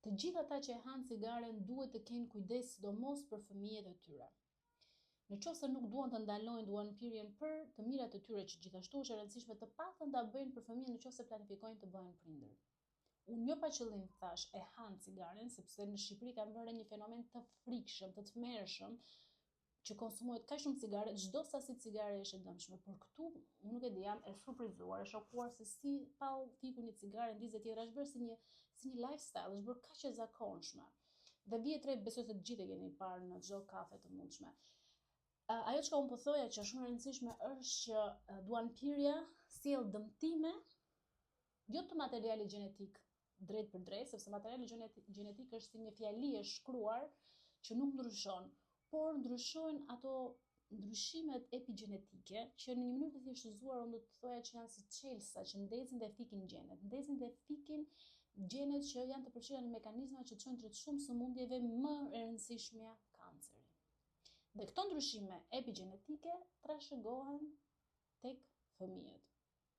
Të gjithë ata që e hanë cigaren duhet të kenë kujdes sidomos për fëmijët e tyre. Në qoftë se nuk duan të ndalojnë duanpirjen për të mirat e tyre, që gjithashtu është e rëndësishme të paktën ta bëjnë për fëmijën në qoftë se planifikojnë të bëhen prindër. Unë jo pa qëllim thash e han cigaren, sepse në Shqipëri ka vënë një fenomen të frikshëm, të tmerrshëm, që konsumohet kaq shumë cigare, çdo sasi cigare është e dëmshme, por këtu unë nuk e di, jam e surprizuar, e shokuar se si pau fiku një cigare ndizet tjetër, është bërë si një lifestyle, është bërë kaq e zakonshme. Dhe vjet re besoj se të gjithë e keni parë në çdo kafe të mundshme. Ajo që unë po thoja që është shumë e rëndësishme është që duanpirja sjell dëmtime jo të materialit gjenetik drejt për drejt, sepse materiali gjenetik është si një fjali e shkruar që nuk ndryshon, por ndryshojnë ato ndryshimet epigjenetike që në një mënyrë të thjeshtëzuar unë do të thoja që janë si çelësa që ndezin dhe fikin gjenet. Ndezin dhe fikin gjenet që janë të përfshira në mekanizma që çojnë drejt shumë sëmundjeve, më e rëndësishmja kanceri. Dhe këto ndryshime epigjenetike trashëgohen tek fëmijët.